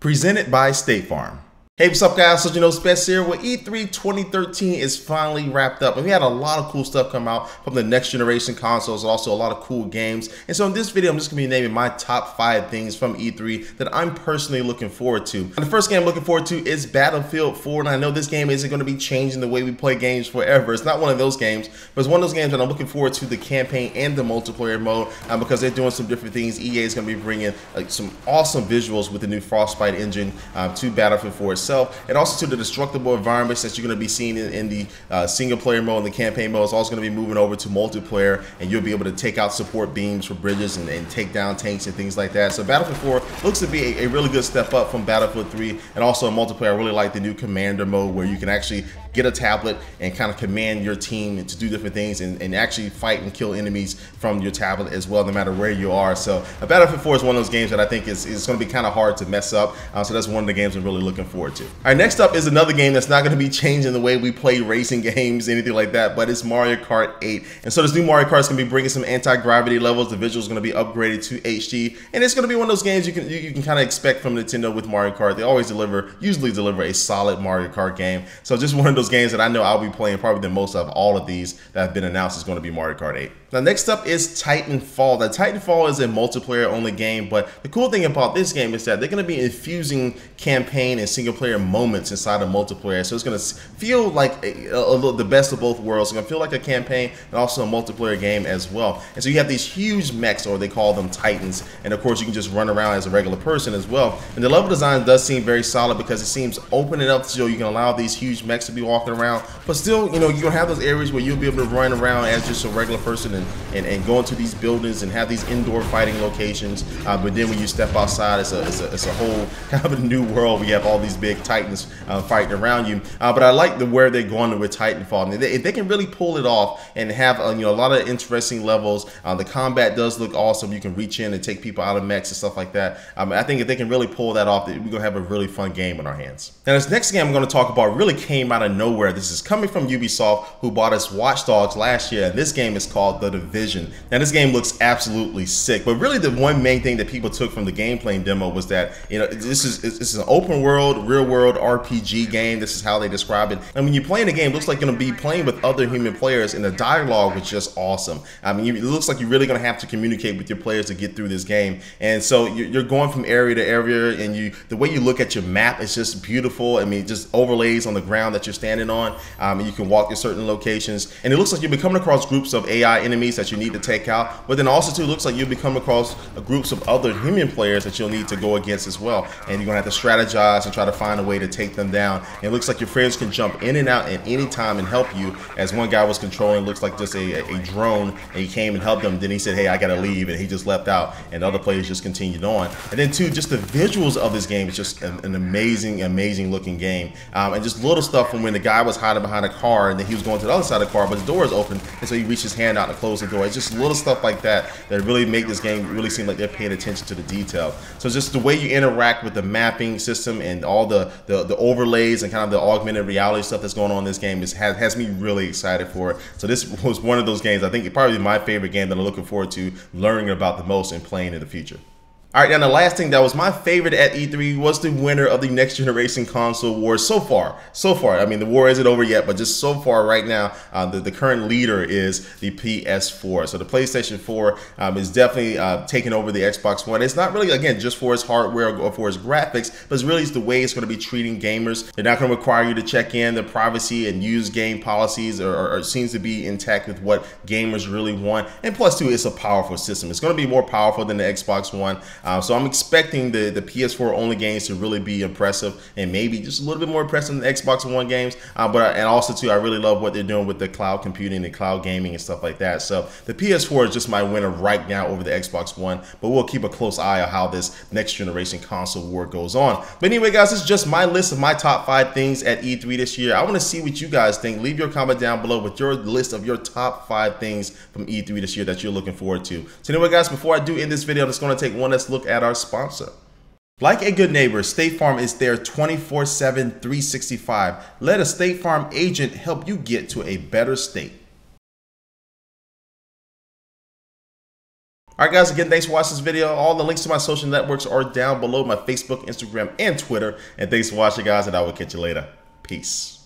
presented by State Farm. Hey, what's up guys, SoldierKnowsBest here. Well, E3 2013 is finally wrapped up and we had a lot of cool stuff come out from the next generation consoles, also a lot of cool games. And so in this video, I'm just gonna be naming my top 5 things from E3 that I'm personally looking forward to. And the first game I'm looking forward to is Battlefield 4. And I know this game isn't gonna be changing the way we play games forever. It's not one of those games, but it's one of those games that I'm looking forward to the campaign and the multiplayer mode because they're doing some different things. EA is gonna be bringing some awesome visuals with the new Frostbite engine to Battlefield 4 itself, and also to the destructible environments that you're going to be seeing in the single player mode and the campaign mode. It's also going to be moving over to multiplayer, and you'll be able to take out support beams for bridges and take down tanks and things like that. So Battlefield 4 looks to be a really good step up from Battlefield 3, and also in multiplayer I really like the new commander mode where you can actually get a tablet and kind of command your team to do different things and actually fight and kill enemies from your tablet as well, no matter where you are. So Battlefield 4 is one of those games that I think is going to be kind of hard to mess up. So that's one of the games I'm really looking forward to. All right, next up is another game that's not going to be changing the way we play racing games, anything like that, but it's Mario Kart 8. And so this new Mario Kart is going to be bringing some anti-gravity levels. The visuals are going to be upgraded to HD, and it's going to be one of those games you can kind of expect from Nintendo with Mario Kart. They always usually deliver a solid Mario Kart game. So just one of those games that I know I'll be playing probably the most of all of these that have been announced is going to be Mario Kart 8. Now next up is Titanfall. Now Titanfall is a multiplayer only game, but the cool thing about this game is that they're going to be infusing campaign and single player moments inside of multiplayer. So it's going to feel like the best of both worlds. It's going to feel like a campaign and also a multiplayer game as well. And so you have these huge mechs, or they call them Titans, and of course you can just run around as a regular person as well. And the level design does seem very solid because it seems open it up so you can allow these huge mechs to be walking around, but still, you know, you're gonna have those areas where you'll be able to run around as just a regular person and go into these buildings and have these indoor fighting locations. But then when you step outside, it's a whole kind of a new world. We have all these big Titans fighting around you. But I like where they're going with Titanfall. I mean, if they can really pull it off and have a lot of interesting levels, the combat does look awesome. You can reach in and take people out of mechs and stuff like that. I think if they can really pull that off, we're gonna have a really fun game in our hands. Now this next game I'm gonna talk about really came out of nowhere. This is coming from Ubisoft, who bought us Watch Dogs last year, and this game is called The Division. Now this game looks absolutely sick, but really the one main thing that people took from the gameplay demo was that, you know, this is an open world, real world RPG game. This is how they describe it. And when you're playing the game, it looks like you're gonna be playing with other human players, and the dialogue was just awesome. I mean, it looks like you're really gonna have to communicate with your players to get through this game. And so you're going from area to area, and the way you look at your map is just beautiful. I mean, just overlays on the ground that you're standing on. And you can walk to certain locations, and it looks like you'll be coming across groups of AI enemies that you need to take out, but then also too, it looks like you'll be coming across groups of other human players that you'll need to go against as well, and you're gonna have to strategize and try to find a way to take them down. And it looks like your friends can jump in and out at any time and help you, as one guy was controlling, looks like just a drone, and he came and helped them, then he said, hey, I gotta leave, and he just left out, and the other players just continued on. And then too, just the visuals of this game is just an amazing looking game, and just little stuff from when the guy was hiding behind a car and then he was going to the other side of the car, but his door is open, and so he reached his hand out to close the door. It's just little stuff like that that really make this game really seem like they're paying attention to the detail. So just the way you interact with the mapping system and all the overlays and kind of the augmented reality stuff that's going on in this game has me really excited for it. So this was one of those games, I think probably my favorite game that I'm looking forward to learning about the most and playing in the future. All right, now the last thing that was my favorite at E3 was the winner of the next generation console war so far. I mean, the war isn't over yet, but just so far right now, the current leader is the PS4. So the PlayStation 4 is definitely taking over the Xbox One. It's not really, again, just for its hardware or for its graphics, but it's really the way it's going to be treating gamers. They're not going to require you to check in. The privacy and use game policies or seems to be intact with what gamers really want. And plus, too, it's a powerful system. It's going to be more powerful than the Xbox One. So I'm expecting the PS4 only games to really be impressive, and maybe just a little bit more impressive than the Xbox One games. And also too, I really love what they're doing with the cloud computing and cloud gaming and stuff like that. So the PS4 is just my winner right now over the Xbox One, but we'll keep a close eye on how this next generation console war goes on. But anyway, guys, this is just my list of my top 5 things at E3 this year. I want to see what you guys think. Leave your comment down below with your list of your top 5 things from E3 this year that you're looking forward to. So anyway, guys, before I do end this video, I'm just going to take one last look at our sponsor. Like a good neighbor, State Farm is there 24/7, 365. Let a State Farm agent help you get to a better state. All right, guys, again, thanks for watching this video. All the links to my social networks are down below, my Facebook, Instagram, and Twitter. And thanks for watching, guys, and I will catch you later. Peace.